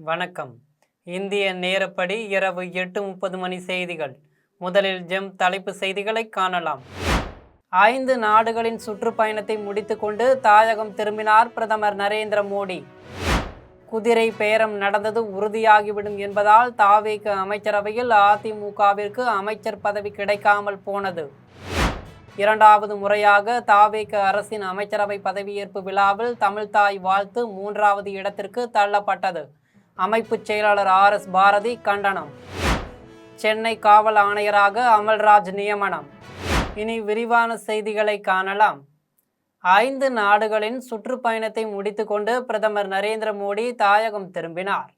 வணக்கம். இந்திய நேரப்படி இரவு 8:30 மணி செய்திகள். முதலில் ஜெம் தலைப்பு செய்திகளை காணலாம். 5 நாடுகளின் சுற்றுப்பயணத்தை முடித்துக்கொண்டு தாயகம் திரும்பினார் பிரதமர் நரேந்திர மோடி. குதிரை பேரம் நடந்தது உறுதியாகிவிடும் என்பதால் தாவேக அமைச்சரவையில் அதிமுகவிற்கு அமைச்சர் பதவி கிடைக்காமல் போனது. இரண்டாவது முறையாக தாவேக அரசின் அமைச்சரவை பதவியேற்பு விழாவில் தமிழ்தாய் வாழ்த்து 3வது இடத்திற்கு தள்ளப்பட்டது. அமைப்பு செயலாளர் RS பாரதி கண்டனம். சென்னை காவல் ஆணையராக அமல்ராஜ் நியமனம். இனி விரிவான செய்திகளை காணலாம். 5 நாடுகளின் சுற்றுப்பயணத்தை முடித்துக்கொண்டு பிரதமர் நரேந்திர மோடி தாயகம் திரும்பினார்.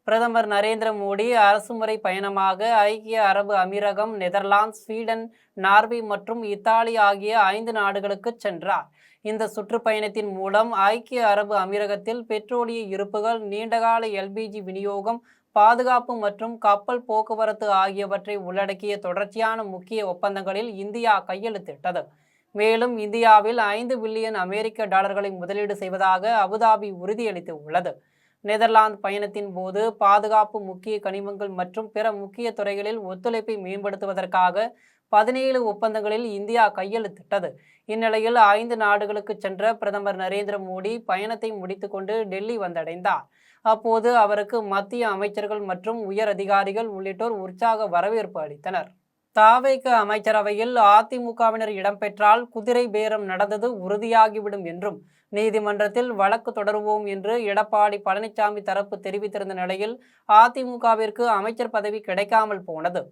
பிரதமர் நரேந்திர மோடி அரசுமுறை பயணமாக ஐக்கிய அரபு அமீரகம், நெதர்லாந்து, ஸ்வீடன், நார்வே மற்றும் இத்தாலி ஆகிய 5 நாடுகளுக்கு சென்றார். இந்த சுற்றுப்பயணத்தின் மூலம் ஐக்கிய அரபு அமீரகத்தில் பெட்ரோலிய இருப்புகள், நீண்டகால LPG விநியோகம், பாதுகாப்பு மற்றும் கப்பல் போக்குவரத்து ஆகியவற்றை உள்ளடக்கிய தொடர்ச்சியான முக்கிய ஒப்பந்தங்களில் இந்தியா கையெழுத்திட்டது. மேலும் இந்தியாவில் 5 பில்லியன் அமெரிக்க டாலர்களை முதலீடு செய்வதாக அபுதாபி உறுதியளித்து உள்ளது. நெதர்லாந்து பயணத்தின் போது பாதுகாப்பு, முக்கிய கனிமங்கள் மற்றும் பிற முக்கிய துறைகளில் ஒத்துழைப்பை மேம்படுத்துவதற்காக 17 ஒப்பந்தங்களில் இந்தியா கையெழுத்திட்டது. இந்நிலையில் 5 நாடுகளுக்கு சென்ற பிரதமர் நரேந்திர மோடி பயணத்தை முடித்துக்கொண்டு டெல்லி வந்தடைந்தார். அப்போது அவருக்கு மத்திய அமைச்சர்கள் மற்றும் உயர் அதிகாரிகள் உள்ளிட்டோர் உற்சாக வரவேற்பு அளித்தனர். தாவேக அமைச்சரவையில் அதிமுகவினர் இடம்பெற்றால் குதிரை பேரம் நடந்தது உறுதியாகிவிடும் என்றும் நீதிமன்றத்தில் வழக்கு தொடருவோம் என்று எடப்பாடி பழனிசாமி தரப்பு தெரிவித்திருந்த நிலையில் அதிமுகவிற்கு அமைச்சர் பதவி கிடைக்காமல் போனது.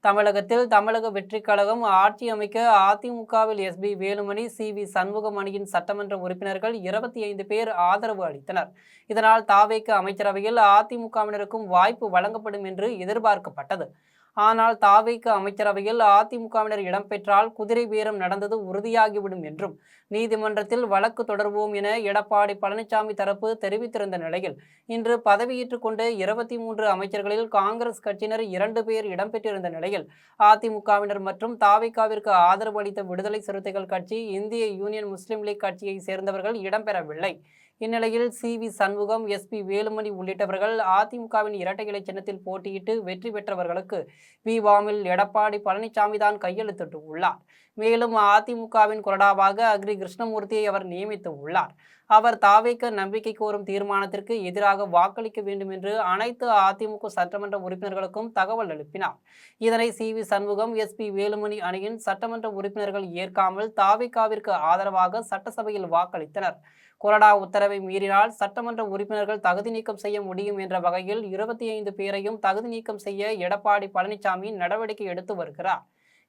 தமிழகத்தில் தமிழக வெற்றிக் கழகம் ஆட்சி அமைக்க அதிமுகவில் SB வேலுமணி, CV சண்முகம் அணியின் சட்டமன்ற உறுப்பினர்கள் 25 பேர் ஆதரவு அளித்தனர். இதனால் தாவேக அமைச்சரவையில் அதிமுகவினருக்கும் வாய்ப்பு வழங்கப்படும் என்று எதிர்பார்க்கப்பட்டது. ஆனால் தாவேக அமைச்சரவையில் அதிமுகவினர் இடம்பெற்றால் குதிரை பேரம் நடந்தது உறுதியாகிவிடும் என்றும் நீதிமன்றத்தில் வழக்கு தொடர்வோம் என எடப்பாடி பழனிசாமி தரப்பு தெரிவித்திருந்த நிலையில் இன்று பதவியேற்றுக் கொண்ட 23 அமைச்சர்களில் காங்கிரஸ் கட்சியினர் 2 பேர் இடம்பெற்றிருந்த நிலையில் அதிமுகவினர் மற்றும் தாவேகாவிற்கு ஆதரவு அளித்த விடுதலை சிறுத்தைகள் கட்சி, இந்திய யூனியன் முஸ்லீம் லீக் கட்சியை சேர்ந்தவர்கள் இடம்பெறவில்லை. இந்நிலையில் CV சண்முகம், SB வேலுமணி உள்ளிட்டவர்கள் அதிமுகவின் இரட்டை இலை சின்னத்தில் போட்டியிட்டு வெற்றி பெற்றவர்களுக்கு விவாமில் எடப்பாடி பழனிசாமி தான் கையெழுத்திட்டு உள்ளார். மேலும் அதிமுகவின் கொறடாவாக அக்ரி கிருஷ்ணமூர்த்தியை அவர் நியமித்து உள்ளார். அவர் தாவேக நம்பிக்கை கோரும் தீர்மானத்திற்கு எதிராக வாக்களிக்க வேண்டும் என்று அனைத்து அதிமுக சட்டமன்ற உறுப்பினர்களுக்கும் தகவல் அனுப்பினார். இதனை CV சண்முகம், SB வேலுமணி அணியின் சட்டமன்ற உறுப்பினர்கள் ஏற்காமல் தாவேகாவிற்கு ஆதரவாக சட்டசபையில் வாக்களித்தனர். கொறடா உத்தரவை மீறினால் சட்டமன்ற உறுப்பினர்கள் தகுதி நீக்கம் செய்ய முடியும் என்ற வகையில் 25 பேரையும் தகுதி நீக்கம் செய்ய எடப்பாடி பழனிசாமி நடவடிக்கை எடுத்து வருகிறார்.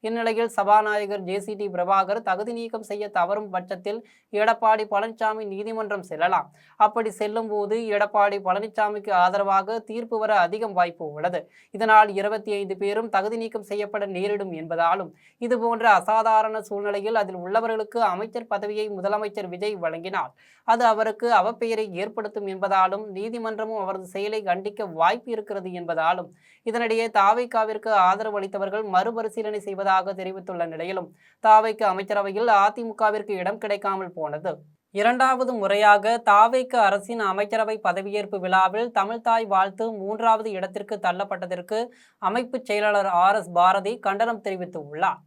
இந்நிலையில் சபாநாயகர் JCT பிரபாகர் தகுதி நீக்கம் செய்ய தவறும் பட்சத்தில் எடப்பாடி பழனிசாமி நீதிமன்றம் செல்லலாம். அப்படி செல்லும் போது எடப்பாடி பழனிசாமிக்கு ஆதரவாக தீர்ப்பு வர அதிகம் வாய்ப்பு உள்ளது. இதனால் 25 பேரும் தகுதி நீக்கம் செய்யப்பட நேரிடும் என்பதாலும் இதுபோன்ற அசாதாரண சூழ்நிலையில் அதில் உள்ளவர்களுக்கு அமைச்சர் பதவியை முதலமைச்சர் விஜய் வழங்கினால் அது அவருக்கு அவப்பெயரை ஏற்படுத்தும் என்பதாலும் நீதிமன்றமும் அவரது செயலை கண்டிக்க வாய்ப்பு இருக்கிறது என்பதாலும் இதனிடையே தாவேகாவிற்கு ஆதரவு அளித்தவர்கள் மறுபரிசீலனை செய்வதாக தெரிவித்துள்ள நிலையிலும் தாவேக அமைச்சரவையில் அதிமுகவிற்கு இடம் கிடைக்காமல் போனது. இரண்டாவது முறையாக தாவேக அரசின் அமைச்சரவை பதவியேற்பு விழாவில் தமிழ்தாய் வாழ்த்து 3வது இடத்திற்கு தள்ளப்பட்டதற்கு அமைப்பு செயலாளர் RS பாரதி கண்டனம் தெரிவித்து உள்ளார்.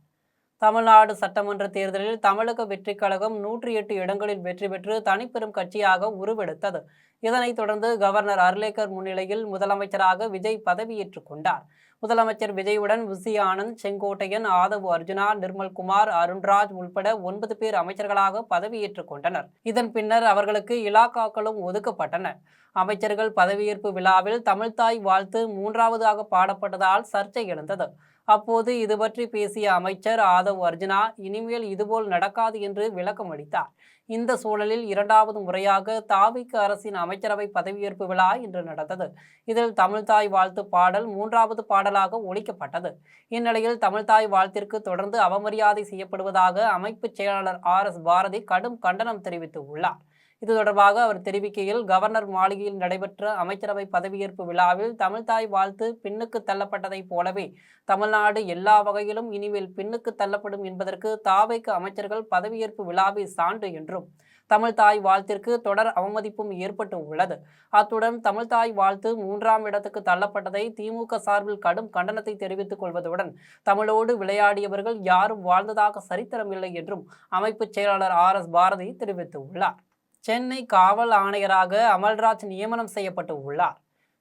தமிழ்நாடு சட்டமன்ற தேர்தலில் தமிழக வெற்றிக் கழகம் 108 இடங்களில் வெற்றி பெற்று தனிப்பெரும் கட்சியாக உருவெடுத்தது. இதனைத் தொடர்ந்து கவர்னர் அர்லேக்கர் முன்னிலையில் முதலமைச்சராக விஜய் பதவியேற்றுக் கொண்டார். முதலமைச்சர் விஜயுடன் விசி ஆனந்த், செங்கோட்டையன், ஆதவ் அர்ஜுனா, நிர்மல்குமார், அருண்ராஜ் உள்பட 9 பேர் அமைச்சர்களாக பதவியேற்றுக் கொண்டனர். இதன் பின்னர் அவர்களுக்கு இலாக்காக்களும் ஒதுக்கப்பட்டன. அமைச்சர்கள் பதவியேற்பு விழாவில் தமிழ்தாய் வாழ்த்து 3வதாக பாடப்பட்டதால் சர்ச்சை எழுந்தது. அப்போது இது பற்றி பேசிய அமைச்சர் ஆதவ் அர்ஜுனா இனிமேல் இதுபோல் நடக்காது என்று விளக்கம் அளித்தார். இந்த சூழலில் இரண்டாவது முறையாக தாவேக அரசின் அமைச்சரவை பதவியேற்பு விழா இன்று நடந்தது. இதில் தமிழ்தாய் வாழ்த்து பாடல் 3வது பாடலாக ஒலிக்கப்பட்டது. இந்நிலையில் தமிழ்தாய் வாழ்த்திற்கு தொடர்ந்து அவமரியாதை செய்யப்படுவதாக அமைப்பு செயலாளர் RS பாரதி கடும் கண்டனம் தெரிவித்து உள்ளார். இது தொடர்பாக அவர் தெரிவிக்கையில், கவர்னர் மாளிகையில் நடைபெற்ற அமைச்சரவை பதவியேற்பு விழாவில் தமிழ்தாய் வாழ்த்து பின்னுக்கு தள்ளப்பட்டதைப் போலவே தமிழ்நாடு எல்லா வகையிலும் இனிமேல் பின்னுக்கு தள்ளப்படும் என்பதற்கு தாவேக அமைச்சர்கள் பதவியேற்பு விழாவே சான்று என்றும் தமிழ் தாய் வாழ்த்திற்கு தொடர் அவமதிப்பும் ஏற்பட்டு உள்ளது. அத்துடன் தமிழ் தாய் வாழ்த்து 3ஆம் இடத்துக்கு தள்ளப்பட்டதை திமுக சார்பில் கடும் கண்டனத்தை தெரிவித்துக் கொள்வதுடன் தமிழோடு விளையாடியவர்கள் யாரும் வாழ்ந்ததாக சரித்திரமில்லை என்றும் அமைப்பு செயலாளர் RS பாரதி தெரிவித்துள்ளார். சென்னை காவல் ஆணையராக அமல்ராஜ் நியமனம் செய்யப்பட்டு உள்ளார்.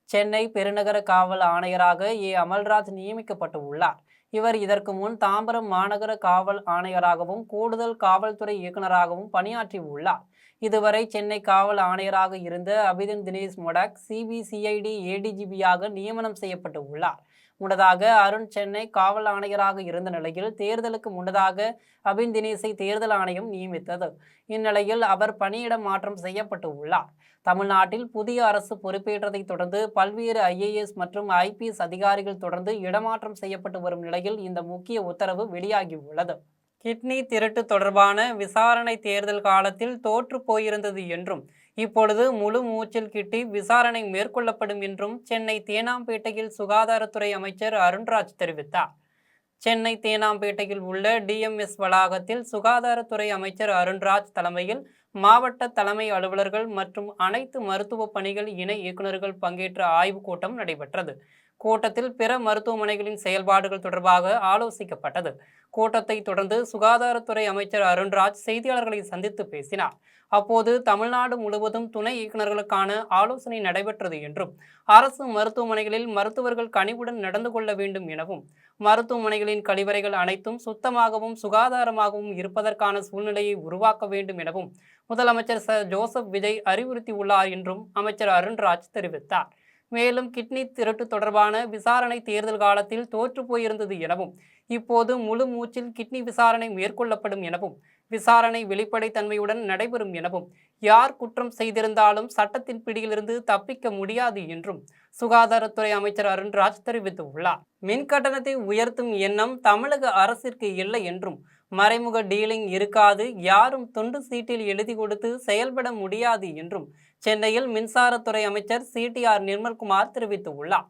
சென்னை பெருநகர காவல் ஆணையராக அமல்ராஜ் நியமிக்கப்பட்டு உள்ளார். இவர் இதற்கு முன் தாம்பரம் மாநகர காவல் ஆணையராகவும் கூடுதல் காவல்துறை இயக்குநராகவும் பணியாற்றி உள்ளார். இதுவரை சென்னை காவல் ஆணையராக இருந்த அபிதின் தினேஷ் மொடக் CBCID ADGPயாக நியமனம் செய்யப்பட்டு உள்ளார். முன்னதாக அருண் சென்னை காவல் ஆணையராக இருந்த நிலையில் தேர்தலுக்கு முன்னதாக அபின் தினேஷை தேர்தல் ஆணையம் நியமித்தது. இந்நிலையில் அவர் பணியிட மாற்றம் செய்யப்பட்டு உள்ளார். தமிழ்நாட்டில் புதிய அரசு பொறுப்பேற்றதை தொடர்ந்து பல்வேறு IAS மற்றும் IPS அதிகாரிகள் தொடர்ந்து இடமாற்றம் செய்யப்பட்டு வரும் நிலையில் இந்த முக்கிய உத்தரவு வெளியாகியுள்ளது. கிட்னி திருட்டு தொடர்பான விசாரணை தேர்தல் காலத்தில் தோற்று போயிருந்தது என்றும் இப்பொழுது முழு மூச்சில் கிட்டி விசாரணை மேற்கொள்ளப்படும் என்றும் சென்னை தேனாம்பேட்டையில் சுகாதாரத்துறை அமைச்சர் அருண்ராஜ் தெரிவித்தார். சென்னை தேனாம்பேட்டையில் உள்ள DMS வளாகத்தில் சுகாதாரத்துறை அமைச்சர் அருண்ராஜ் தலைமையில் மாவட்ட தலைமை அலுவலர்கள் மற்றும் அனைத்து மருத்துவ பணிகள் இணை இயக்குநர்கள் பங்கேற்ற ஆய்வுக் கூட்டம் நடைபெற்றது. கூட்டத்தில் பிற மருத்துவமனைகளின் செயல்பாடுகள் தொடர்பாக ஆலோசிக்கப்பட்டது. கூட்டத்தை தொடர்ந்து சுகாதாரத்துறை அமைச்சர் அருண்ராஜ் செய்தியாளர்களை சந்தித்து பேசினார். அப்போது தமிழ்நாடு முழுவதும் துணை இயக்குநர்களுக்கான ஆலோசனை நடைபெற்றது என்றும் அரசு மருத்துவமனைகளில் மருத்துவர்கள் கனிவுடன் நடந்து கொள்ள வேண்டும் எனவும் மருத்துவமனைகளின் கழிவறைகள் அனைத்தும் சுத்தமாகவும் சுகாதாரமாகவும் இருப்பதற்கான சூழ்நிலையை உருவாக்க வேண்டும் எனவும் முதலமைச்சர் ஜோசப் விஜய் அறிவுறுத்தியுள்ளார் என்றும் அமைச்சர் அருண்ராஜ் தெரிவித்தார். மேலும் கிட்னி திருட்டு தொடர்பான விசாரணை தேர்தல் காலத்தில் தோற்று போயிருந்தது எனவும் இப்போது முழு மூச்சில் கிட்னி விசாரணை மேற்கொள்ளப்படும் எனவும் விசாரணை வெளிப்படைத்தன்மையுடன் நடைபெறும் எனவும் யார் குற்றம் செய்திருந்தாலும் சட்டத்தின் பிடியிலிருந்து தப்பிக்க முடியாது என்றும் சுகாதாரத்துறை அமைச்சர் அருண்ராஜ் தெரிவித்துள்ளார். மின் கட்டணத்தை உயர்த்தும் எண்ணம் தமிழக அரசிற்கு இல்லை என்றும் மறைமுக டீலிங் இருக்காது, யாரும் துண்டு சீட்டில் எழுதி கொடுத்து செயல்பட முடியாது என்றும் சென்னையில் மின்சாரத்துறை அமைச்சர் CTR நிர்மல்குமார் தெரிவித்துள்ளார்.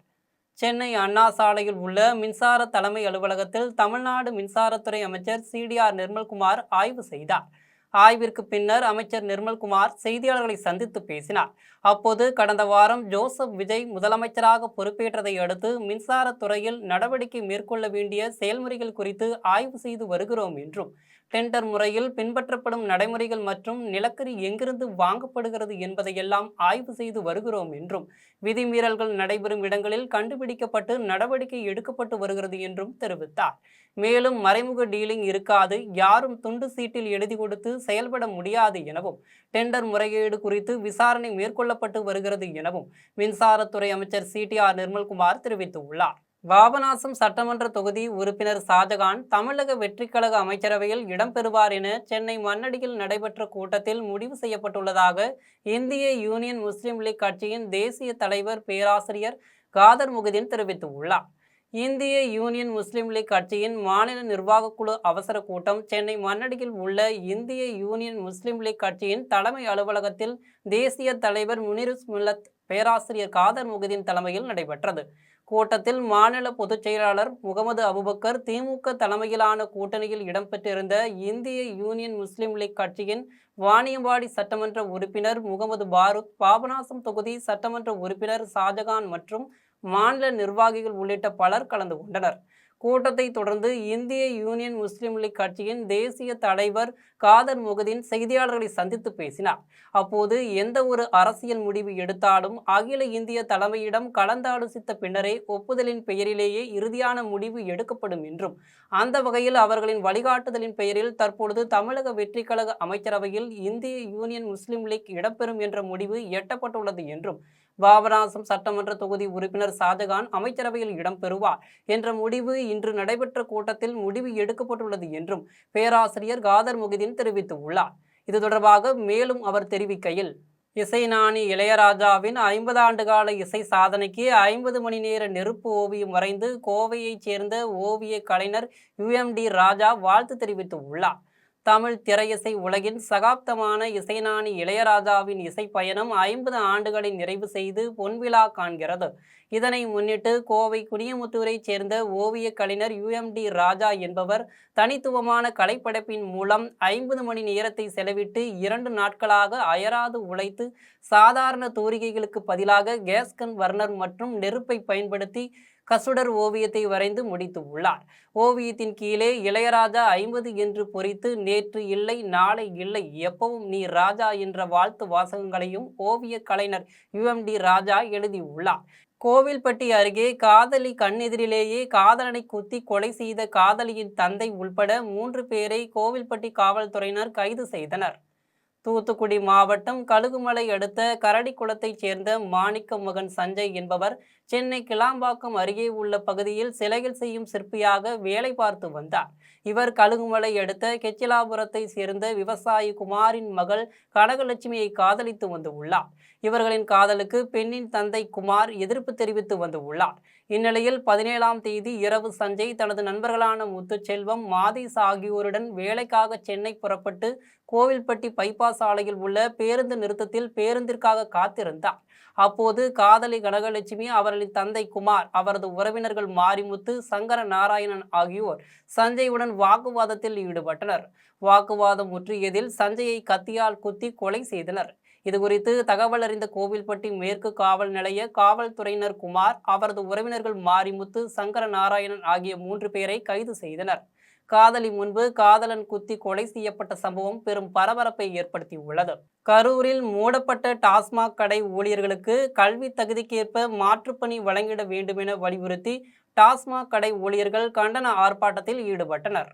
சென்னை அண்ணா சாலையில் உள்ள மின்சார தலைமை அலுவலகத்தில் தமிழ்நாடு மின்சாரத்துறை அமைச்சர் CTR நிர்மல்குமார் ஆய்வு செய்தார். ஆய்விற்கு பின்னர் அமைச்சர் நிர்மல்குமார் செய்தியாளர்களை சந்தித்து பேசினார். அப்போது கடந்த வாரம் ஜோசப் விஜய் முதலமைச்சராக பொறுப்பேற்றதை அடுத்து மின்சாரத்துறையில் நடவடிக்கை மேற்கொள்ள வேண்டிய செயல்முறைகள் குறித்து ஆய்வு செய்து வருகிறோம் என்றும் டெண்டர் முறையில் பின்பற்றப்படும் நடைமுறைகள் மற்றும் நிலக்கரி எங்கிருந்து வாங்கப்படுகிறது என்பதையெல்லாம் ஆய்வு செய்து வருகிறோம் என்றும் விதிமீறல்கள் நடைபெறும் இடங்களில் கண்டுபிடிக்கப்பட்டு நடவடிக்கை எடுக்கப்பட்டு வருகிறது என்றும் தெரிவித்தார். மேலும் மறைமுக டீலிங் இருக்காது, யாரும் துண்டு சீட்டில் எழுதி கொடுத்து செயல்பட முடியாது எனவும் டெண்டர் முறைகேடு குறித்து விசாரணை மேற்கொள்ளப்பட்டு வருகிறது எனவும் மின்சாரத்துறை அமைச்சர் CTR நிர்மல்குமார் தெரிவித்துள்ளார். பாபநாசம் சட்டமன்ற தொகுதி உறுப்பினர் ஷாஜகான் தமிழக வெற்றிக்கழக அமைச்சரவையில் இடம்பெறுவார் என சென்னை மண்ணடியில் நடைபெற்ற கூட்டத்தில் முடிவு செய்யப்பட்டுள்ளதாக இந்திய யூனியன் முஸ்லிம் லீக் கட்சியின் தேசிய தலைவர் பேராசிரியர் காதர் முகுதீன் தெரிவித்துள்ளார். இந்திய யூனியன் முஸ்லிம் லீக் கட்சியின் மாநில நிர்வாகக் குழு அவசர கூட்டம் சென்னை மண்ணடியில் உள்ள இந்திய யூனியன் முஸ்லிம் லீக் கட்சியின் தலைமை அலுவலகத்தில் தேசிய தலைவர் முனிருஸ் மில்லத் பேராசிரியர் காதர் முகுதீன் தலைமையில் நடைபெற்றது. கூட்டத்தில் மாநில பொதுச் செயலாளர் முகமது அபுபக்கர், திமுக தலைமையிலான கூட்டணியில் இடம்பெற்றிருந்த இந்திய யூனியன் முஸ்லிம் லீக் கட்சியின் வாணியம்பாடி சட்டமன்ற உறுப்பினர் முகமது பாரூக், பாபநாசம் தொகுதி சட்டமன்ற உறுப்பினர் ஷாஜகான் மற்றும் மாநில நிர்வாகிகள் உள்ளிட்ட பலர் கலந்து கொண்டனர். கூட்டத்தை தொடர்ந்து இந்திய யூனியன் முஸ்லிம் லீக் கட்சியின் தேசிய தலைவர் காதர் முகுதீன் செய்தியாளர்களை சந்தித்து பேசினார். அப்போது எந்த ஒரு அரசியல் முடிவு எடுத்தாலும் அகில இந்திய தலைமையிடம் கலந்தாலோசித்த பின்னரே ஒப்புதலின் பெயரிலேயே இறுதியான முடிவு எடுக்கப்படும் என்றும் அந்த வகையில் அவர்களின் வழிகாட்டுதலின் பெயரில் தற்பொழுது தமிழக வெற்றிக்கழக அமைச்சரவையில் இந்திய யூனியன் முஸ்லிம் லீக் இடம்பெறும் என்ற முடிவு எட்டப்பட்டுள்ளது என்றும் பாபநாசம் சட்டமன்ற தொகுதி உறுப்பினர் ஷாஜகான் அமைச்சரவையில் இடம்பெறுவார் என்ற முடிவு இன்று நடைபெற்ற கூட்டத்தில் முடிவு எடுக்கப்பட்டுள்ளது என்றும் பேராசிரியர் காதர் முகுதீன் தெரிவித்துள்ளார். இது தொடர்பாக மேலும் அவர் தெரிவிக்கையில், இசைஞானி இளையராஜாவின் 50 ஆண்டு கால இசை சாதனைக்கு 50 மணி நேர நெருப்பு ஓவியம் வரைந்து கோவையைச் சேர்ந்த ஓவிய கலைஞர் UMD ராஜா வாழ்த்து தெரிவித்துள்ளார். தமிழ் திரையிசை உலகின் சகாப்தமான இசைஞானி இளையராஜாவின் இசை பயணம் 50 ஆண்டுகளை நிறைவு செய்து பொன்விழா காண்கிறது. இதனை முன்னிட்டு கோவை குனியமுத்தூரைச் சேர்ந்த ஓவிய கலைஞர் UMD ராஜா என்பவர் தனித்துவமான கலைப்படைப்பின் மூலம் 50 மணி நேரத்தை செலவிட்டு 2 நாட்களாக அயராது உழைத்து சாதாரண தூரிகைகளுக்கு பதிலாக கேஸ்கன் வர்னர் மற்றும் நெருப்பை பயன்படுத்தி கசுடர் ஓவியத்தை வரைந்து முடித்து உள்ளார். ஓவியத்தின் கீழே இளையராஜா 50 என்று பொறித்து நேற்று இல்லை நாளை இல்லை எப்பவும் நீ ராஜா என்ற வாழ்த்து வாசகங்களையும் ஓவிய கலைஞர் UMD ராஜா எழுதியுள்ளார். கோவில்பட்டி அருகே காதலி கண்ணெதிரிலேயே காதலனை குத்தி கொலை செய்த காதலியின் தந்தை உள்பட 3 பேரை கோவில்பட்டி காவல்துறையினர் கைது செய்தனர். தூத்துக்குடி மாவட்டம் கழுகுமலை அடுத்த கரடிக்குளத்தைச் சேர்ந்த மாணிக்க மகன் சஞ்சய் என்பவர் சென்னை கிளாம்பாக்கம் அருகே உள்ள பகுதியில் சிலைகள் செய்யும் சிற்பியாக வேலை பார்த்து வந்தார். இவர் கழுகுமலை அடுத்த கெச்சிலாபுரத்தை சேர்ந்த விவசாயி குமாரின் மகள் கனகலட்சுமியை காதலித்து வந்து உள்ளார். இவர்களின் காதலுக்கு பெண்ணின் தந்தை குமார் எதிர்ப்பு தெரிவித்து வந்து உள்ளார். இந்நிலையில் 17ஆம் தேதி இரவு சஞ்சய் தனது நண்பர்களான முத்துச்செல்வம், மாதீஸ் ஆகியோருடன் வேலைக்காக சென்னை புறப்பட்டு கோவில்பட்டி பைபாஸ் சாலையில் உள்ள பேருந்து நிறுத்தத்தில் பேருந்திற்காக காத்திருந்தார். அப்போது காதலி கனகலட்சுமி, அவர்களின் தந்தை குமார், அவரது உறவினர்கள் மாரிமுத்து, சங்கர நாராயணன் ஆகியோர் சஞ்சயுடன் வாக்குவாதத்தில் ஈடுபட்டனர். வாக்குவாதம் முற்றியதில் சஞ்சயை கத்தியால் குத்தி கொலை செய்தனர். இதுகுறித்து தகவல் அறிந்த கோவில்பட்டி மேற்கு காவல் நிலைய காவல்துறையினர் குமார், அவரது உறவினர்கள் மாரிமுத்து, சங்கர நாராயணன் ஆகிய 3 பேரை கைது செய்தனர். காதலி முன்பு காதலன் குத்தி கொலை செய்யப்பட்ட சம்பவம் பெரும் பரபரப்பை ஏற்படுத்தியுள்ளது. கரூரில் மூடப்பட்ட டாஸ்மாக் கடை ஊழியர்களுக்கு கல்வி தகுதிக்கேற்ப மாற்றுப்பணி வழங்கிட வேண்டுமென வலியுறுத்தி டாஸ்மாக் கடை ஊழியர்கள் கண்டன ஆர்ப்பாட்டத்தில் ஈடுபட்டனர்.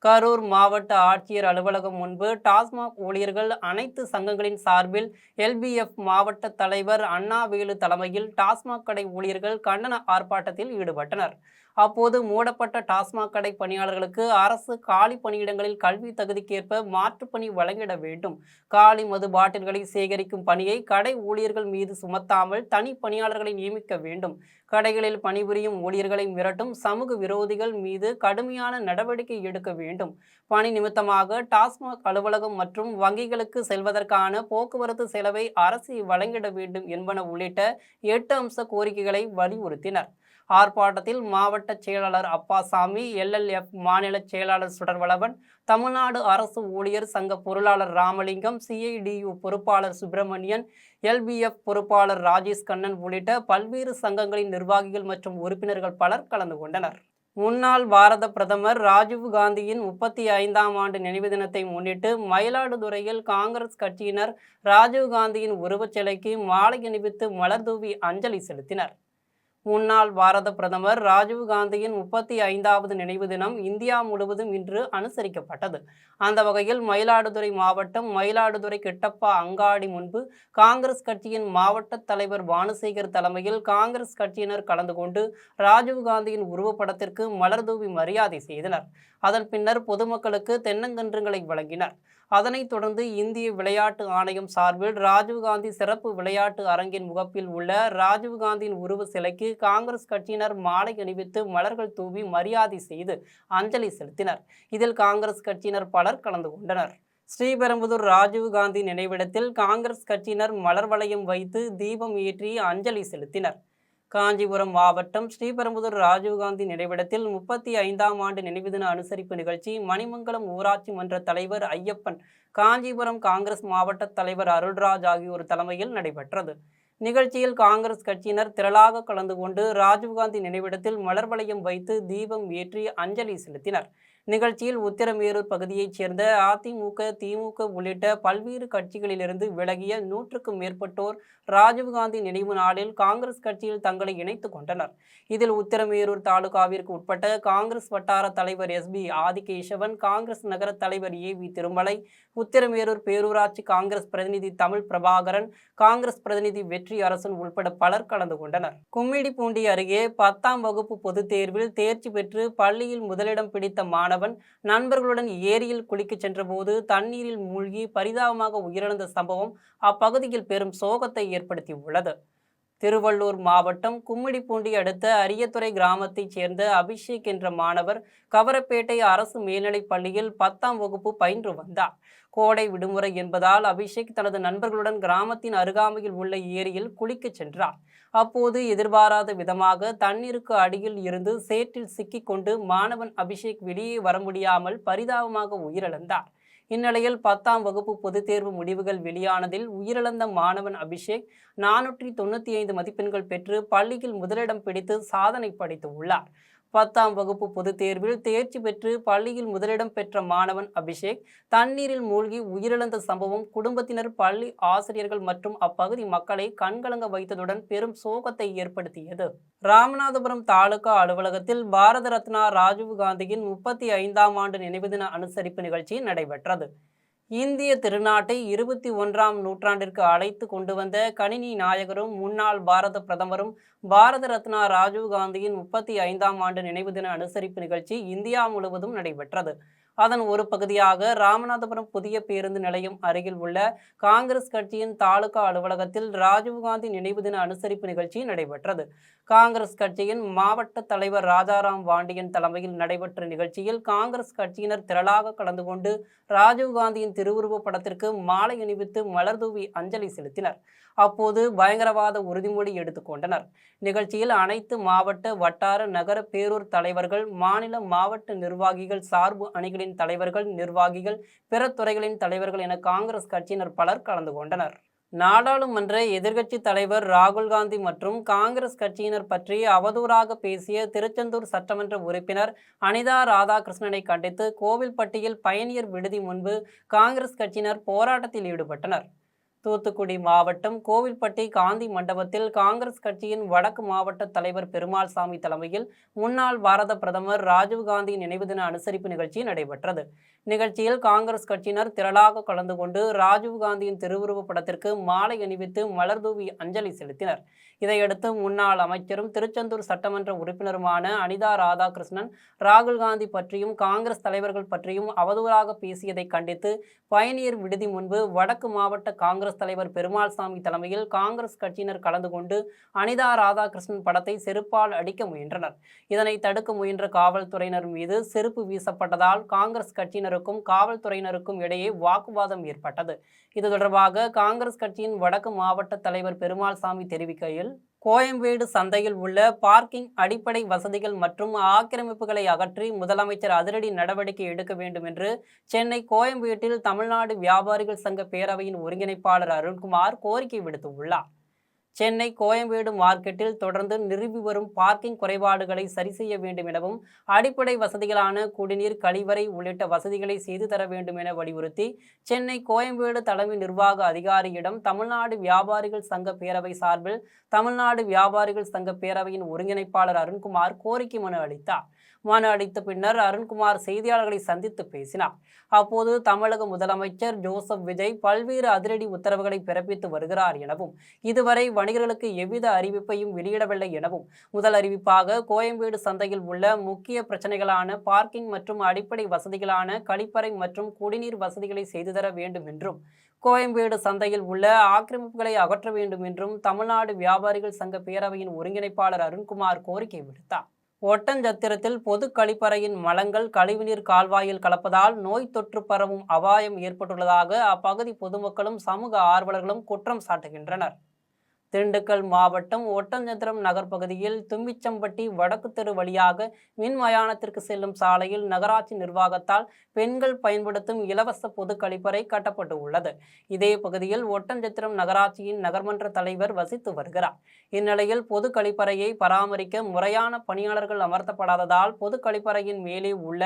கரூர் மாவட்ட ஆட்சியர் அலுவலகம் முன்பு டாஸ்மாக் ஊழியர்கள் அனைத்து சங்கங்களின் சார்பில் LBF மாவட்ட தலைவர் அண்ணாவேலு தலைமையில் டாஸ்மாக் கடை ஊழியர்கள் கண்டன ஆர்ப்பாட்டத்தில் ஈடுபட்டனர். அப்போது மூடப்பட்ட டாஸ்மாக் கடை பணியாளர்களுக்கு அரசு காலி பணியிடங்களில் கல்வி தகுதிக்கேற்ப மாற்றுப்பணி வழங்கிட வேண்டும். காலி மது பாட்டில்களை சேகரிக்கும் பணியை கடை ஊழியர்கள் மீது சுமத்தாமல் தனி பணியாளர்களை நியமிக்க வேண்டும். கடைகளில் பணிபுரியும் ஊழியர்களை மிரட்டும் சமூக விரோதிகள் மீது கடுமையான நடவடிக்கை எடுக்க வேண்டும். பணி நிமித்தமாக டாஸ்மாக் அலுவலகம் மற்றும் வங்கிகளுக்கு செல்வதற்கான போக்குவரத்து செலவை அரசு வழங்கிட வேண்டும் என்பன உள்ளிட்ட 8 அம்ச கோரிக்கைகளை வலியுறுத்தினர். ஆர்ப்பாட்டத்தில் மாவட்ட செயலாளர் அப்பாசாமி, LLF மாநில செயலாளர் சுடர்வளவன், தமிழ்நாடு அரசு ஊழியர் சங்க பொருளாளர் ராமலிங்கம், CIDU பொறுப்பாளர் சுப்பிரமணியன், LBF பொறுப்பாளர் ராஜேஷ் கண்ணன் உள்ளிட்ட பல்வேறு சங்கங்களின் நிர்வாகிகள் மற்றும் உறுப்பினர்கள் பலர் கலந்து கொண்டனர். முன்னாள் பாரத பிரதமர் ராஜீவ் காந்தியின் 35ஆம் ஆண்டு நினைவு தினத்தை முன்னிட்டு மயிலாடுதுறையில் காங்கிரஸ் கட்சியினர் ராஜீவ் காந்தியின் உருவச்சிலைக்கு மாலை அணிவித்து மலர்தூவி அஞ்சலி செலுத்தினர். முன்னாள் பாரத பிரதமர் ராஜீவ் காந்தியின் 35வது நினைவு தினம் இந்தியா முழுவதும் இன்று அனுசரிக்கப்பட்டது. அந்த வகையில் மயிலாடுதுறை மாவட்டம் மயிலாடுதுறை கிட்டப்பா அங்காடி முன்பு காங்கிரஸ் கட்சியின் மாவட்ட தலைவர் பானுசேகர் தலைமையில் காங்கிரஸ் கட்சியினர் கலந்து கொண்டு ராஜீவ் காந்தியின் உருவப்படத்திற்கு மலர்தூவி மரியாதை செய்தனர். அதன் பின்னர் பொதுமக்களுக்கு தென்னங்கன்றுகளை வழங்கினர். அதனைத் தொடர்ந்து இந்திய விளையாட்டு ஆணையம் சார்பில் ராஜீவ்காந்தி சிறப்பு விளையாட்டு அரங்கின் முகப்பில் உள்ள ராஜீவ்காந்தியின் உருவ சிலைக்கு காங்கிரஸ் கட்சியினர் மாலை அணிவித்து மலர்கள் தூவி மரியாதை செய்து அஞ்சலி செலுத்தினர். இதில் காங்கிரஸ் கட்சியினர் பலர் கலந்து கொண்டனர். ஸ்ரீபெரும்புதூர் ராஜீவ்காந்தி நினைவிடத்தில் காங்கிரஸ் கட்சியினர் மலர் வளையம் வைத்து தீபம் ஏற்றி அஞ்சலி செலுத்தினர். காஞ்சிபுரம் மாவட்டம் ஸ்ரீபெரும்புதூர் ராஜீவ்காந்தி நினைவிடத்தில் 35ஆம் ஆண்டு நினைவு தின அனுசரிப்பு நிகழ்ச்சி மணிமங்கலம் ஊராட்சி மன்ற தலைவர் ஐயப்பன், காஞ்சிபுரம் காங்கிரஸ் மாவட்ட தலைவர் அருள்ராஜ் ஆகியோர் தலைமையில் நடைபெற்றது. நிகழ்ச்சியில் காங்கிரஸ் கட்சியினர் திரளாக கலந்து கொண்டு ராஜீவ்காந்தி நினைவிடத்தில் மலர் வளையம் வைத்து தீபம் ஏற்றி அஞ்சலி செலுத்தினர். நிகழ்ச்சியில் உத்திரமேரூர் பகுதியைச் சேர்ந்த அதிமுக, திமுக உள்ளிட்ட பல்வேறு கட்சிகளிலிருந்து விலகிய 100க்கும் மேற்பட்டோர் ராஜீவ்காந்தி நினைவு நாளில் காங்கிரஸ் கட்சியில் தங்களை இணைத்துக் கொண்டனர். இதில் உத்திரமேரூர் தாலுகாவிற்கு உட்பட்ட காங்கிரஸ் வட்டார தலைவர் SB ஆதிகேசவன், காங்கிரஸ் நகர தலைவர் AV திருமலை, உத்திரமேரூர் பேரூராட்சி காங்கிரஸ் பிரதிநிதி தமிழ் பிரபாகரன், காங்கிரஸ் பிரதிநிதி வெற்றி அரசன் உள்பட பலர் கலந்து கொண்டனர். கும்மிடிப்பூண்டி அருகே 10ஆம் வகுப்பு பொதுத் தேர்வில் தேர்ச்சி பெற்று பள்ளியில் முதலிடம் பிடித்த மாணவன் நண்பர்களுடன் ஏரியில் குளிக்க சென்றபோது தண்ணீரில் மூழ்கி பரிதாபமாக உயிரிழந்த சம்பவம் அப்பகுதியில் பெரும் சோகத்தை ஏற்படுத்தியுள்ளது. திருவள்ளூர் மாவட்டம் கும்மிடிப்பூண்டி அடுத்த அரியத்துறை கிராமத்தைச் சேர்ந்த அபிஷேக் என்ற மாணவர் கவரப்பேட்டை அரசு மேல்நிலைப் பள்ளியில் 10ஆம் வகுப்பு பயின்று வந்தார். கோடை விடுமுறை என்பதால் அபிஷேக் தனது நண்பர்களுடன் கிராமத்தின் அருகாமையில் உள்ள ஏரியில் குளிக்கச் சென்றார். அப்போது எதிர்பாராத விதமாக தண்ணீருக்கு அடியில் இருந்து சேற்றில் சிக்கிக்கொண்டு மாணவன் அபிஷேக் வெளியே வர முடியாமல் பரிதாபமாக உயிரிழந்தார். இந்நிலையில் 10ஆம் வகுப்பு பொதுத் தேர்வு முடிவுகள் வெளியானதில் உயிரிழந்த மாணவன் அபிஷேக் 495 மதிப்பெண்கள் பெற்று பள்ளியில் முதலிடம் பிடித்து சாதனை படைத்து உள்ளார். 10ஆம் வகுப்பு பொதுத் தேர்வில் தேர்ச்சி பெற்று பள்ளியில் முதலிடம் பெற்ற மாணவன் அபிஷேக் தண்ணீரில் மூழ்கி உயிரிழந்த சம்பவம் குடும்பத்தினர், பள்ளி ஆசிரியர்கள் மற்றும் அப்பகுதி மக்களை கண்கலங்க வைத்ததுடன் பெரும் சோகத்தை ஏற்படுத்தியது. ராமநாதபுரம் தாலுகா அலுவலகத்தில் பாரத ரத்னா ராஜீவ்காந்தியின் 35ஆம் ஆண்டு நினைவு தின அனுசரிப்பு நிகழ்ச்சி நடைபெற்றது. இந்திய திருநாட்டை 21ஆம் நூற்றாண்டிற்கு அழைத்து கொண்டு வந்த கணினி நாயகரும் முன்னாள் பாரத பிரதமரும் பாரத ரத்னா ராஜீவ்காந்தியின் 35ஆம் ஆண்டு நினைவு தின அனுசரிப்பு நிகழ்ச்சி இந்தியா முழுவதும் நடைபெற்றது. அதன் ஒரு பகுதியாக ராமநாதபுரம் புதிய பேருந்து நிலையம் அருகில் உள்ள காங்கிரஸ் கட்சியின் தாலுகா அலுவலகத்தில் ராஜீவ்காந்தி நினைவு தின அனுசரிப்பு நிகழ்ச்சி நடைபெற்றது. காங்கிரஸ் கட்சியின் மாவட்ட தலைவர் ராஜாராம் பாண்டியன் தலைமையில் நடைபெற்ற நிகழ்ச்சியில் காங்கிரஸ் கட்சியினர் திரளாக கலந்து கொண்டு ராஜீவ்காந்தியின் திருவுருவ படத்திற்கு மாலை அணிவித்து மலர்தூவி அஞ்சலி செலுத்தினர். அப்போது பயங்கரவாத உறுதிமொழி எடுத்துக்கொண்டனர். நிகழ்ச்சியில் அனைத்து மாவட்ட, வட்டார, நகர, பேரூர் தலைவர்கள், மாநில, மாவட்ட நிர்வாகிகள், சார்பு அணிகளின் தலைவர்கள், நிர்வாகிகள், பிற துறைகளின் தலைவர்கள் என காங்கிரஸ் கட்சியினர் பலர் கலந்து கொண்டனர். நாடாளுமன்ற எதிர்க்கட்சி தலைவர் ராகுல் காந்தி மற்றும் காங்கிரஸ் கட்சியினர் பற்றி அவதூறாக பேசிய திருச்செந்தூர் சட்டமன்ற உறுப்பினர் அனிதா ராதாகிருஷ்ணனை கண்டித்து கோவில்பட்டியில் பயணியர் விடுதி முன்பு காங்கிரஸ் கட்சியினர் போராட்டத்தில் ஈடுபட்டனர். தூத்துக்குடி மாவட்டம் கோவில்பட்டி காந்தி மண்டபத்தில் காங்கிரஸ் கட்சியின் வடக்கு மாவட்ட தலைவர் பெருமாள்சாமி தலைமையில் முன்னாள் பாரத பிரதமர் ராஜீவ்காந்தி நினைவு தின அனுசரிப்பு நிகழ்ச்சி நடைபெற்றது. நிகழ்ச்சியில் காங்கிரஸ் கட்சியினர் திரளாக கலந்து கொண்டு ராஜீவ்காந்தியின் திருவுருவ படத்திற்கு மாலை அணிவித்து மலர்தூவி அஞ்சலி செலுத்தினர். இதையடுத்து முன்னாள் அமைச்சரும் திருச்செந்தூர் சட்டமன்ற உறுப்பினருமான அனிதா ராதாகிருஷ்ணன் ராகுல் காந்தி பற்றியும் காங்கிரஸ் தலைவர்கள் பற்றியும் அவதூறாக பேசியதை கண்டித்து பயணியர் விடுதி முன்பு வடக்கு மாவட்ட காங்கிரஸ் தலைவர் பெருமாள்சாமி தலைமையில் காங்கிரஸ் கட்சியினர் கலந்து கொண்டு அனிதா ராதாகிருஷ்ணன் படத்தை செருப்பால் அடிக்க முயன்றனர். இதனை தடுக்க முயன்ற காவல்துறையினர் மீது செருப்பு வீசப்பட்டதால் காங்கிரஸ் கட்சியினருக்கும் காவல்துறையினருக்கும் இடையே வாக்குவாதம் ஏற்பட்டது. இது தொடர்பாக காங்கிரஸ் கட்சியின் வடக்கு மாவட்ட தலைவர் பெருமாள்சாமி தெரிவிக்கையில், கோயம்பேடு சந்தையில் உள்ள பார்க்கிங், அடிப்படை வசதிகள் மற்றும் ஆக்கிரமிப்புகளை அகற்றி முதலமைச்சர் அதிரடி நடவடிக்கை எடுக்க வேண்டும் என்று சென்னை கோயம்பேட்டில் தமிழ்நாடு வியாபாரிகள் சங்க பேரவையின் ஒருங்கிணைப்பாளர் அருண்குமார் கோரிக்கை விடுத்துள்ளார். சென்னை கோயம்பேடு மார்க்கெட்டில் தொடர்ந்து நிறுவி வரும் பார்க்கிங் குறைபாடுகளை சரி செய்ய வேண்டும் எனவும் அடிப்படை வசதிகளான குடிநீர், கழிவறை உள்ளிட்ட வசதிகளை செய்து தர வேண்டும் என வலியுறுத்தி சென்னை கோயம்பேடு தலைமை நிர்வாக அதிகாரியிடம் தமிழ்நாடு வியாபாரிகள் சங்க பேரவை சார்பில் தமிழ்நாடு வியாபாரிகள் சங்க பேரவையின் ஒருங்கிணைப்பாளர் அருண்குமார் கோரிக்கை மனு அளித்தார். மனு அளித்த பின்னர் அருண்குமார் செய்தியாளர்களை சந்தித்து பேசினார். அப்போது தமிழக முதலமைச்சர் ஜோசப் விஜய் பல்வேறு அதிரடி உத்தரவுகளை பிறப்பித்து வருகிறார் எனவும் இதுவரை வணிகர்களுக்கு எவ்வித அறிவிப்பையும் வெளியிடவில்லை எனவும் முதல் அறிவிப்பாக கோயம்பேடு சந்தையில் உள்ள முக்கிய பிரச்சனைகளான பார்க்கிங் மற்றும் அடிப்படை வசதிகளான கழிப்பறை மற்றும் குடிநீர் வசதிகளை செய்து தர வேண்டும் என்றும் கோயம்பேடு சந்தையில் உள்ள ஆக்கிரமிப்புகளை அகற்ற வேண்டும் என்றும் தமிழ்நாடு வியாபாரிகள் சங்க பேரவையின் ஒருங்கிணைப்பாளர் அருண்குமார் கோரிக்கை விடுத்தார். ஒட்டஞ்சத்திரத்தில் பொது கழிப்பறையின் மலங்கள் கழிவுநீர் கால்வாயில் கலப்பதால் நோய் தொற்று பரவும் அபாயம் ஏற்பட்டுள்ளதாக அப்பகுதி பொதுமக்களும் சமூக ஆர்வலர்களும் குற்றம் சாட்டுகின்றனர். திண்டுக்கல் மாவட்டம் ஒட்டஞ்சத்திரம் நகர் பகுதியில் தும்பிச்சம்பட்டி வடக்கு தெரு வழியாக மின்மயானத்திற்கு செல்லும் சாலையில் நகராட்சி நிர்வாகத்தால் பெண்கள் பயன்படுத்தும் இலவச பொது கழிப்பறை கட்டப்பட்டு உள்ளது. இதே பகுதியில் ஒட்டஞ்சத்திரம் நகராட்சியின் நகர்மன்ற தலைவர் வசித்து வருகிறார். இந்நிலையில் பொது கழிப்பறையை பராமரிக்க முறையான பணியாளர்கள் அமர்த்தப்படாததால் பொது கழிப்பறையின் மேலே உள்ள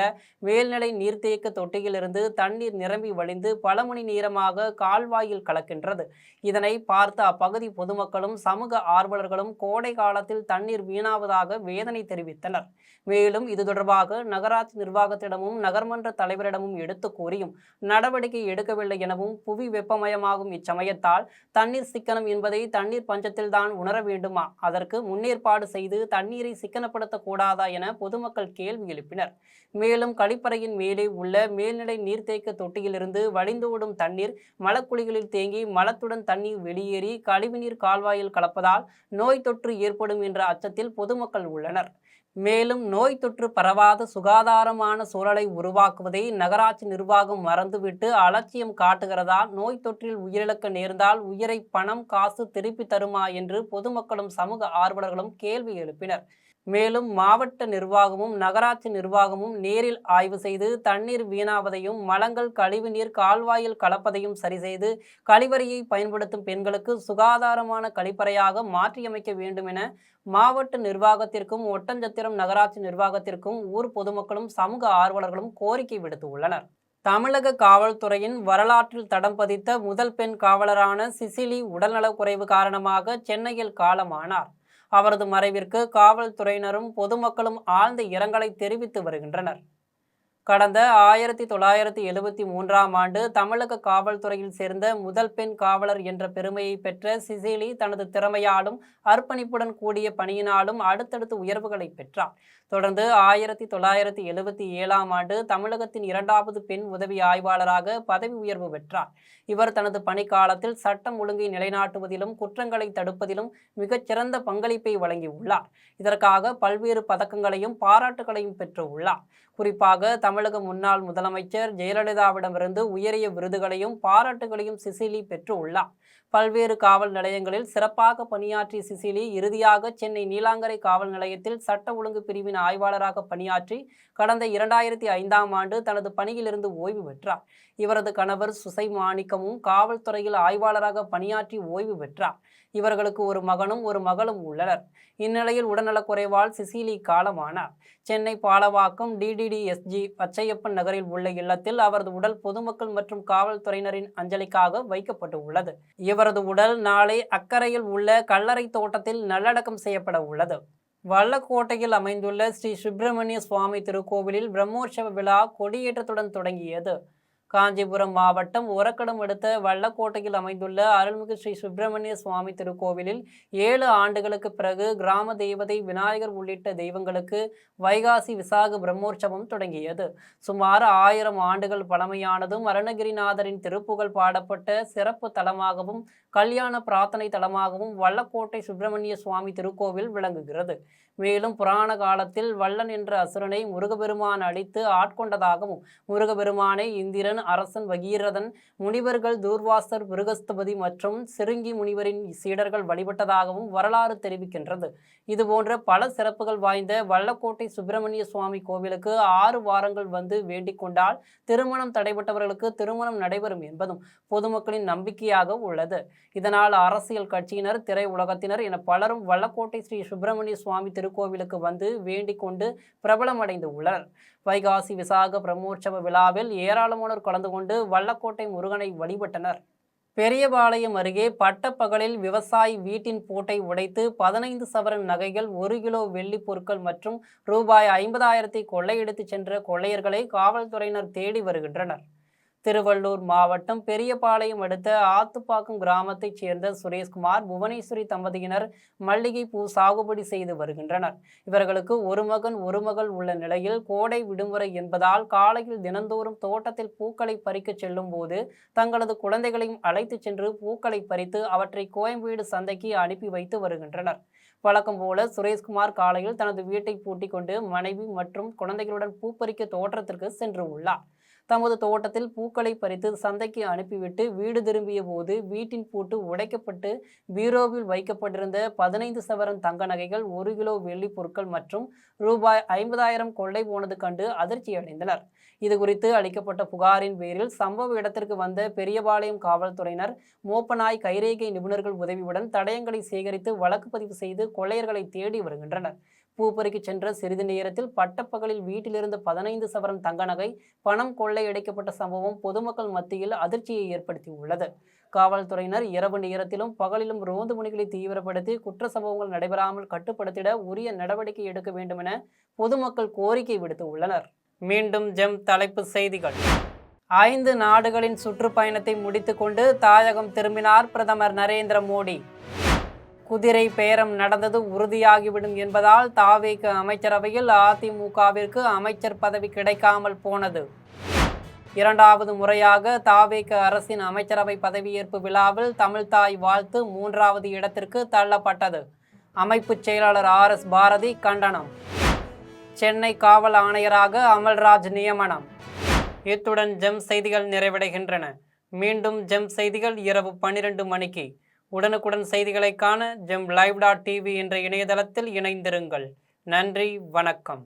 மேல்நிலை நீர்த்தேக்க தொட்டியிலிருந்து தண்ணீர் நிரம்பி வழிந்து பல மணி நேரமாக கால்வாயில் கலக்கின்றது. இதனை பார்த்த அப்பகுதி பொதுமக்களும் சமூக ஆர்வலர்களும் கோடை காலத்தில் தண்ணீர் வீணாவதாக வேதனை தெரிவித்தனர். மேலும் இது தொடர்பாக நகராட்சி நிர்வாகத்திடமும் நகர்மன்ற தலைவரிடமும் எடுத்து கூறியும் நடவடிக்கை எடுக்கவில்லை எனவும் புவி வெப்பமயமாகும் இச்சமயத்தால் தண்ணீர் சிக்கனம் என்பதை தண்ணீர் பஞ்சத்தில் தான் உணர வேண்டுமா, அதற்கு முன்னேற்பாடு செய்து தண்ணீரை சிக்கனப்படுத்த கூடாதா என பொதுமக்கள் கேள்வி எழுப்பினர். மேலும் கழிப்பறையின் மேலே உள்ள மேல்நிலை நீர்த்தேக்க தொட்டியிலிருந்து வழிந்தோடும் தண்ணீர் மலக்குழிகளில் தேங்கி மலத்துடன் தண்ணீர் வெளியேறி கழிவுநீர் கால்வாய் கால்வாயில் கலப்பதால் நோய் தொற்று ஏற்படும் என்ற அச்சத்தில் பொதுமக்கள் உள்ளனர். மேலும் நோய் தொற்று பரவாத சுகாதாரமான சூழலை உருவாக்குவதை நகராட்சி நிர்வாகம் மறந்துவிட்டு அலட்சியம் காட்டுகிறதால் நோய் தொற்றில் உயிரிழக்க நேர்ந்தால் உயிரை பணம் காசு திருப்பி தருமா என்று பொதுமக்களும் சமூக ஆர்வலர்களும் கேள்வி எழுப்பினர். மேலும் மாவட்ட நிர்வாகமும் நகராட்சி நிர்வாகமும் நேரில் ஆய்வு செய்து தண்ணீர் வீணாவதையும் மலங்கள் கழிவுநீர் கால்வாயில் கலப்பதையும் சரிசெய்து கழிவறையை பயன்படுத்தும் பெண்களுக்கு சுகாதாரமான கழிப்பறையாக மாற்றியமைக்க வேண்டும் என மாவட்ட நிர்வாகத்திற்கும் ஒட்டஞ்சத்திரம் நகராட்சி நிர்வாகத்திற்கும் ஊர் பொதுமக்களும் சமூக ஆர்வலர்களும் கோரிக்கை விடுத்துள்ளனர். தமிழக காவல்துறையின் வரலாற்றில் தடம் பதித்த முதல் பெண் காவலரான சிசிலி உடல்நலக்குறைவு காரணமாக சென்னையில் காலமானார். அவரது மறைவிற்கு காவல்துறையினரும் பொதுமக்களும் ஆழ்ந்த இரங்கலை தெரிவித்து வருகின்றனர். கடந்த 1973ஆம் ஆண்டு தமிழக காவல்துறையில் சேர்ந்த முதல் பெண் காவலர் என்ற பெருமையை பெற்ற சிசிலி தனது திறமையாலும் அர்ப்பணிப்புடன் கூடிய பணியினாலும் அடுத்தடுத்து உயர்வுகளை பெற்றார். தொடர்ந்து 1977ஆம் ஆண்டு தமிழகத்தின் 2வது பெண் உதவி ஆய்வாளராக பதவி உயர்வு பெற்றார். இவர் தனது பணிக்காலத்தில் சட்டம் ஒழுங்கை நிலைநாட்டுவதிலும் குற்றங்களை தடுப்பதிலும் மிகச்சிறந்த பங்களிப்பை வழங்கியுள்ளார். இதற்காக பல்வேறு பதக்கங்களையும் பாராட்டுகளையும் பெற்றுள்ளார். குறிப்பாக தமிழக முன்னாள் முதலமைச்சர் ஜெயலலிதாவிடமிருந்து உயரிய விருதுகளையும் பாராட்டுகளையும் சிசிலி பெற்றுள்ளார். பல்வேறு காவல் நிலையங்களில் சிறப்பாக பணியாற்றிய சிசிலி இறுதியாக சென்னை நீலாங்கரை காவல் நிலையத்தில் சட்ட ஒழுங்கு பிரிவின் ஆய்வாளராக பணியாற்றி கடந்த 2005ஆம் ஆண்டு தனது பணியிலிருந்து ஓய்வு பெற்றார். இவரது கணவர் சுசை மாணிக்கமும் காவல்துறையில் ஆய்வாளராக பணியாற்றி ஓய்வு பெற்றார். இவர்களுக்கு ஒரு மகனும் ஒரு மகளும் உள்ளனர். இந்நிலையில் உடல்நலக்குறைவால் சிசிலி காலமானார். சென்னை பாலவாக்கம் DDDSG பச்சையப்பன் நகரில் உள்ள இல்லத்தில் அவரது உடல் பொதுமக்கள் மற்றும் காவல்துறையினரின் அஞ்சலிக்காக வைக்கப்பட்டு உள்ளது. இவரது உடல் நாளை அக்கரையில் உள்ள கல்லறை தோட்டத்தில் நல்லடக்கம் செய்யப்பட உள்ளது. வல்லக்கோட்டையில் அமைந்துள்ள ஸ்ரீ சுப்பிரமணிய சுவாமி திருக்கோவிலில் பிரம்மோற்சவ விழா கொடியேற்றத்துடன் தொடங்கியது. காஞ்சிபுரம் மாவட்டம் ஒரக்கடம் அடுத்த வல்லக்கோட்டையில் அமைந்துள்ள அருள்மிகு ஸ்ரீ சுப்பிரமணிய சுவாமி திருக்கோவிலில் 7 ஆண்டுகளுக்கு பிறகு கிராம தேவதை விநாயகர் உள்ளிட்ட தெய்வங்களுக்கு வைகாசி விசாக பிரம்மோற்சவம் தொடங்கியது. சுமார் 1000 ஆண்டுகள் பழமையானதும் அருணகிரிநாதரின் திருப்புகழ் பாடப்பட்ட சிறப்பு தலமாகவும் கல்யாண பிரார்த்தனை தலமாகவும் வல்லக்கோட்டை சுப்பிரமணிய சுவாமி திருக்கோவில் விளங்குகிறது. மேலும் புராண காலத்தில் வல்லன் என்ற அசுரனை முருகபெருமான் அழித்து ஆட்கொண்டதாகவும் முருகபெருமானை இந்திரன், அரசன் பகீரதன், முனிவர்கள் தூர்வாசர், பிருகஸ்பதி மற்றும் சிருங்கி முனிவரின் சீடர்கள் வழிபட்டதாகவும் வரலாறு தெரிவிக்கின்றது. இதுபோன்ற பல சிறப்புகள் வாய்ந்த வல்லக்கோட்டை சுப்பிரமணிய சுவாமி கோவிலுக்கு 6 வாரங்கள் வந்து வேண்டிக் கொண்டால் திருமணம் தடைபட்டவர்களுக்கு திருமணம் நடைபெறும் என்பதும் பொதுமக்களின் நம்பிக்கையாக உள்ளது. இதனால் அரசியல் கட்சியினர், திரை உலகத்தினர் என பலரும் வல்லக்கோட்டை ஸ்ரீ சுப்பிரமணிய சுவாமி திருக்கோவிலுக்கு வந்து வேண்டிக் கொண்டு பிரபலமடைந்து உள்ளனர். வைகாசி விசாக பிரம்மோற்சவ விழாவில் ஏராளமானோர் கலந்து கொண்டு வல்லக்கோட்டை முருகனை வழிபட்டனர். பெரியபாளையம் அருகே பட்டப்பகலில் விவசாயி வீட்டின் பூட்டை உடைத்து 15 சவரன் நகைகள், 1 கிலோ வெள்ளி பொருட்கள் மற்றும் ரூபாய் 50,000 கொள்ளையடித்து சென்ற கொள்ளையர்களை காவல்துறையினர் தேடி வருகின்றனர். திருவள்ளூர் மாவட்டம் பெரியபாளையம் அடுத்த ஆத்துப்பாக்கம் கிராமத்தைச் சேர்ந்த சுரேஷ்குமார், புவனேஸ்வரி தம்பதியினர் மல்லிகை பூ சாகுபடி செய்து வருகின்றனர். இவர்களுக்கு ஒரு மகன் ஒரு மகள் உள்ள நிலையில் கோடை விடுமுறை என்பதால் காலையில் தினந்தோறும் தோட்டத்தில் பூக்களை பறிக்க செல்லும் போது தங்களது குழந்தைகளையும் அழைத்து சென்று பூக்களை பறித்து அவற்றை கோயம்பேடு சந்தைக்கு அனுப்பி வைத்து வருகின்றனர். வழக்கம் போல சுரேஷ்குமார் காலையில் தனது வீட்டை பூட்டிக் கொண்டு மனைவி மற்றும் குழந்தைகளுடன் பூப்பறிக்க தோட்டத்திற்கு சென்று உள்ளார். தமது தோட்டத்தில் பூக்களை பறித்து சந்தைக்கு அனுப்பிவிட்டு வீடு திரும்பிய போது வீட்டின் பூட்டு உடைக்கப்பட்டு பீரோவில் வைக்கப்பட்டிருந்த 15 சவரன் தங்க நகைகள், 1 கிலோ வெள்ளி பொருட்கள் மற்றும் ரூபாய் 50,000 கொள்ளை போனது கண்டு அதிர்ச்சி அடைந்தனர். இதுகுறித்து அளிக்கப்பட்ட புகாரின் பேரில் சம்பவ இடத்திற்கு வந்த பெரியபாளையம் காவல்துறையினர் மோப்பநாய், கைரேகை நிபுணர்கள் உதவியுடன் தடயங்களை சேகரித்து வழக்கு பதிவு செய்து கொள்ளையர்களை தேடி வருகின்றனர். பூப்பறிக்கு சென்ற சிறிது நேரத்தில் பட்டப்பகலில் வீட்டிலிருந்து 15 சவரன் தங்க நகை, பணம் கொள்ளையடிக்கப்பட்ட சம்பவம் பொதுமக்கள் மத்தியில் அதிர்ச்சியை ஏற்படுத்தியுள்ளது. காவல்துறையினர் இரவு நேரத்திலும் பகலிலும் ரோந்து பணிகளை தீவிரப்படுத்தி குற்ற சம்பவங்கள் நடைபெறாமல் கட்டுப்படுத்திட உரிய நடவடிக்கை எடுக்க வேண்டும் என பொதுமக்கள் கோரிக்கை விடுத்துள்ளனர். மீண்டும் ஜெம் தலைப்பு செய்திகள். 5 நாடுகளின் சுற்றுப்பயணத்தை முடித்துக்கொண்டு தாயகம் திரும்பினார் பிரதமர் நரேந்திர மோடி. குதிரை பேரம் நடந்தது உறுதியாகிவிடும் என்பதால் தாவேக அமைச்சரவையில் அதிமுகவிற்கு அமைச்சர் பதவி கிடைக்காமல் போனது. இரண்டாவது முறையாக தாவேக அரசின் அமைச்சரவை பதவியேற்பு விழாவில் தமிழ்தாய் வாழ்த்து 3வது இடத்திற்கு தள்ளப்பட்டது. அமைப்புச் செயலாளர் RS பாரதி கண்டனம். சென்னை காவல் ஆணையராக அமல்ராஜ் நியமனம். இத்துடன் ஜெம் செய்திகள் நிறைவடைகின்றன. மீண்டும் ஜெம் செய்திகள் இரவு 12 மணிக்கு. உடனுக்குடன் செய்திகளை காண GemLive.tv என்ற இணையதளத்தில் இணைந்திருங்கள். நன்றி, வணக்கம்.